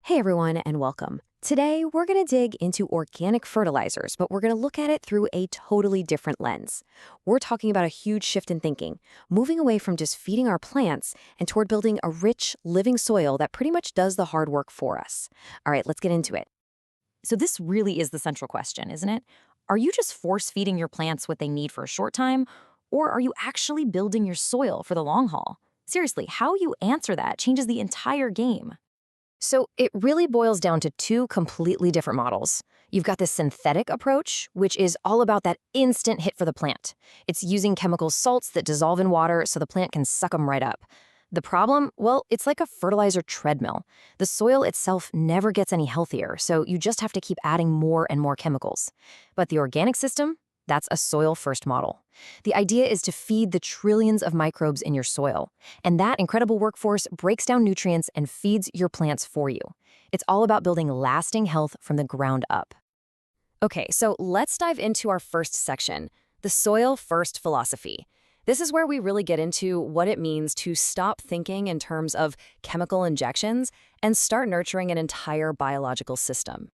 Hey everyone, and welcome. Today, we're going to dig into organic fertilizers, but we're going to look at it through a totally different lens. We're talking about a huge shift in thinking, moving away from just feeding our plants and toward building a rich, living soil that pretty much does the hard work for us. All right, let's get into it. So this really is the central question, isn't it? Are you just force-feeding your plants what they need for a short time, or are you actually building your soil for the long haul? Seriously, how you answer that changes the entire game. So it really boils down to two completely different models. You've got the synthetic approach, which is all about that instant hit for the plant. It's using chemical salts that dissolve in water so the plant can suck them right up. The problem? Well, it's like a fertilizer treadmill. The soil itself never gets any healthier, so you just have to keep adding more and more chemicals. But the organic system? That's a soil-first model. The idea is to feed the trillions of microbes in your soil, and that incredible workforce breaks down nutrients and feeds your plants for you. It's all about building lasting health from the ground up. Okay, so let's dive into our first section, the soil-first philosophy. This is where we really get into what it means to stop thinking in terms of chemical injections and start nurturing an entire biological system.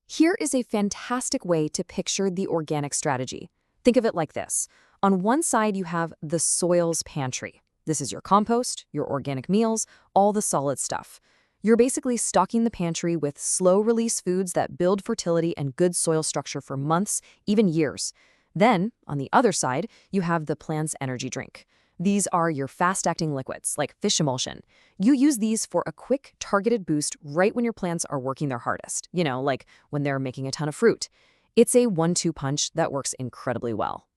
Here is a fantastic way to picture the organic strategy. Think of it like this. On one side, you have the soil's pantry. This is your compost, your organic meals, all the solid stuff. You're basically stocking the pantry with slow-release foods that build fertility and good soil structure for months, even years. Then, on the other side, you have the plant's energy drink. These are your fast-acting liquids, like fish emulsion. You use these for a quick, targeted boost right when your plants are working their hardest, like when they're making a ton of fruit. It's a 1-2 punch that works incredibly well.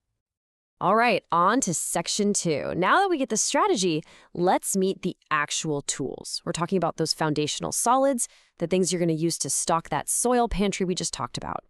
All right, on to section 2. Now that we get the strategy, let's meet the actual tools. We're talking about those foundational solids, the things you're going to use to stock that soil pantry we just talked about.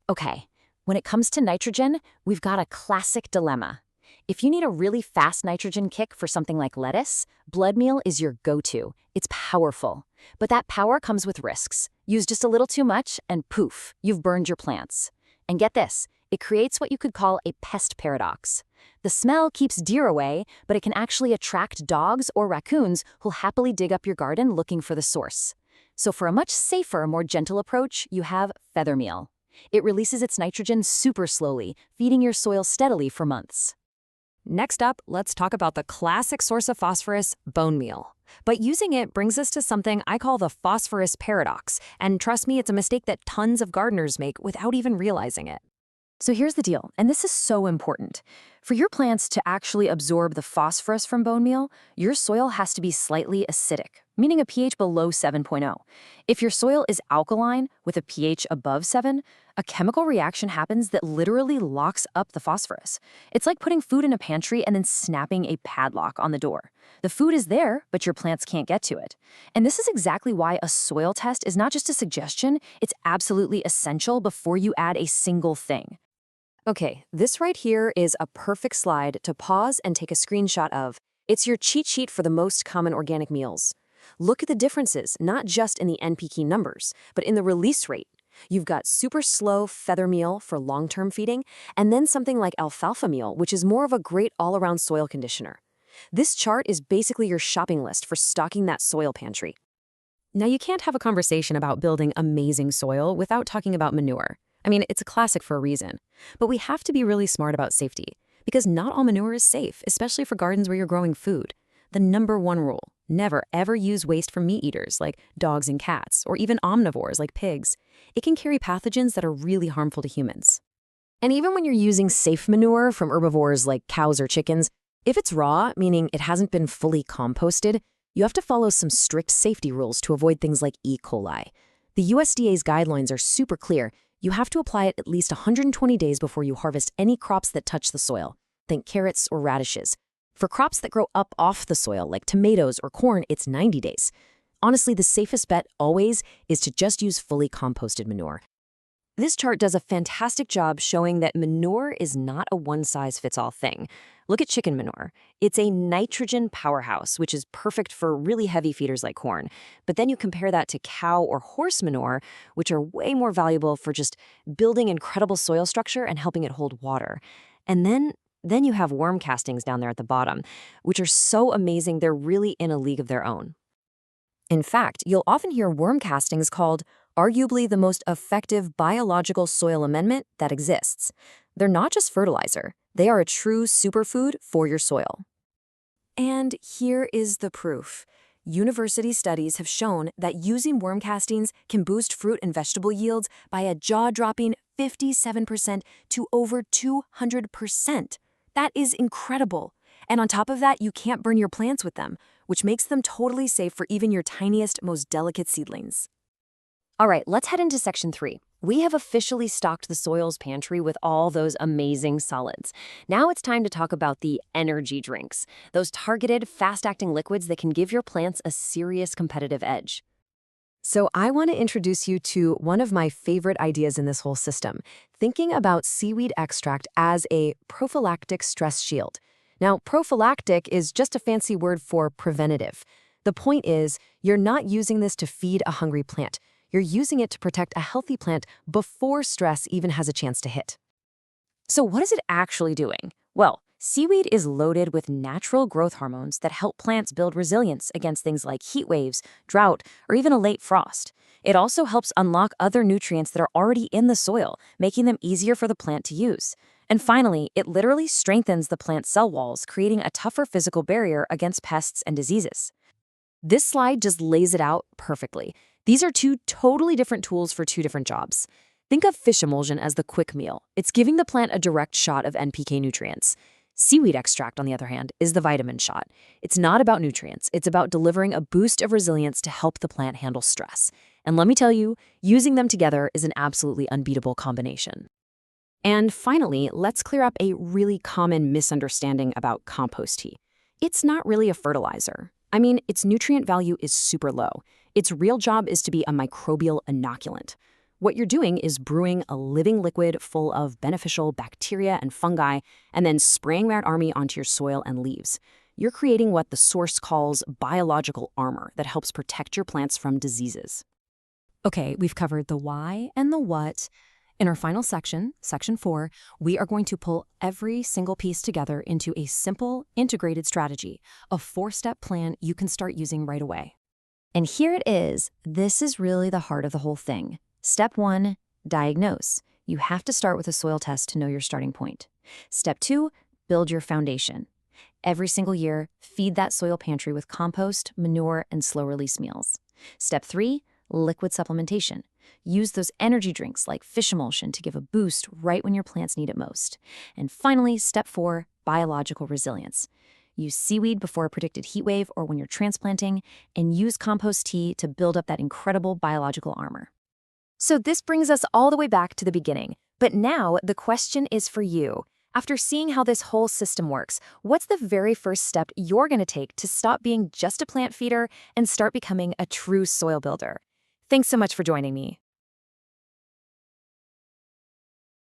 Okay, when it comes to nitrogen, we've got a classic dilemma. If you need a really fast nitrogen kick for something like lettuce, blood meal is your go-to. It's powerful. But that power comes with risks. Use just a little too much, and poof, you've burned your plants. And get this, it creates what you could call a pest paradox. The smell keeps deer away, but it can actually attract dogs or raccoons who'll happily dig up your garden looking for the source. So for a much safer, more gentle approach, you have feather meal. It releases its nitrogen super slowly, feeding your soil steadily for months. Next up, let's talk about the classic source of phosphorus, bone meal. But using it brings us to something I call the phosphorus paradox, and trust me, it's a mistake that tons of gardeners make without even realizing it. So here's the deal, and this is so important. For your plants to actually absorb the phosphorus from bone meal, your soil has to be slightly acidic, meaning a pH below 7.0. If your soil is alkaline with a pH above 7, a chemical reaction happens that literally locks up the phosphorus. It's like putting food in a pantry and then snapping a padlock on the door. The food is there, but your plants can't get to it. And this is exactly why a soil test is not just a suggestion, it's absolutely essential before you add a single thing. Okay, this right here is a perfect slide to pause and take a screenshot of. It's your cheat sheet for the most common organic meals. Look at the differences, not just in the NPK numbers, but in the release rate. You've got super slow feather meal for long-term feeding, and then something like alfalfa meal, which is more of a great all-around soil conditioner. This chart is basically your shopping list for stocking that soil pantry. Now, you can't have a conversation about building amazing soil without talking about manure. I mean, it's a classic for a reason. But we have to be really smart about safety, because not all manure is safe, especially for gardens where you're growing food. The #1 rule: never ever use waste from meat eaters like dogs and cats, or even omnivores like pigs. It can carry pathogens that are really harmful to humans. And even when you're using safe manure from herbivores like cows or chickens, if it's raw, meaning it hasn't been fully composted, you have to follow some strict safety rules to avoid things like E. coli. The USDA's guidelines are super clear. You have to apply it at least 120 days before you harvest any crops that touch the soil. Think carrots or radishes. For crops that grow up off the soil, like tomatoes or corn, it's 90 days. Honestly, the safest bet always is to just use fully composted manure. This chart does a fantastic job showing that manure is not a one-size-fits-all thing. Look at chicken manure. It's a nitrogen powerhouse, which is perfect for really heavy feeders like corn. But then you compare that to cow or horse manure, which are way more valuable for just building incredible soil structure and helping it hold water. And then you have worm castings down there at the bottom, which are so amazing they're really in a league of their own. In fact, you'll often hear worm castings called arguably the most effective biological soil amendment that exists. They're not just fertilizer, they are a true superfood for your soil. And here is the proof. University studies have shown that using worm castings can boost fruit and vegetable yields by a jaw-dropping 57% to over 200%. That is incredible. And on top of that, you can't burn your plants with them, which makes them totally safe for even your tiniest, most delicate seedlings. All right, let's head into section 3. We have officially stocked the soil's pantry with all those amazing solids. Now it's time to talk about the energy drinks, those targeted, fast-acting liquids that can give your plants a serious competitive edge. So I want to introduce you to one of my favorite ideas in this whole system, thinking about seaweed extract as a prophylactic stress shield. Now, prophylactic is just a fancy word for preventative. The point is, you're not using this to feed a hungry plant. You're using it to protect a healthy plant before stress even has a chance to hit. So what is it actually doing? Well, seaweed is loaded with natural growth hormones that help plants build resilience against things like heat waves, drought, or even a late frost. It also helps unlock other nutrients that are already in the soil, making them easier for the plant to use. And finally, it literally strengthens the plant's cell walls, creating a tougher physical barrier against pests and diseases. This slide just lays it out perfectly. These are two totally different tools for two different jobs. Think of fish emulsion as the quick meal. It's giving the plant a direct shot of NPK nutrients. Seaweed extract, on the other hand, is the vitamin shot. It's not about nutrients. It's about delivering a boost of resilience to help the plant handle stress. And let me tell you, using them together is an absolutely unbeatable combination. And finally, let's clear up a really common misunderstanding about compost tea. It's not really a fertilizer. I mean, its nutrient value is super low. Its real job is to be a microbial inoculant. What you're doing is brewing a living liquid full of beneficial bacteria and fungi, and then spraying that army onto your soil and leaves. You're creating what the source calls biological armor that helps protect your plants from diseases. Okay, we've covered the why and the what. In our final section, section 4, we are going to pull every single piece together into a simple, integrated strategy, a 4-step plan you can start using right away. And here it is. This is really the heart of the whole thing. Step 1, diagnose. You have to start with a soil test to know your starting point. Step 2, build your foundation. Every single year, feed that soil pantry with compost, manure, and slow-release meals. Step 3, liquid supplementation. Use those energy drinks like fish emulsion to give a boost right when your plants need it most. And finally, step 4, biological resilience. Use seaweed before a predicted heat wave or when you're transplanting, and use compost tea to build up that incredible biological armor. So this brings us all the way back to the beginning. But now the question is for you. After seeing how this whole system works, what's the very first step you're going to take to stop being just a plant feeder and start becoming a true soil builder? Thanks so much for joining me.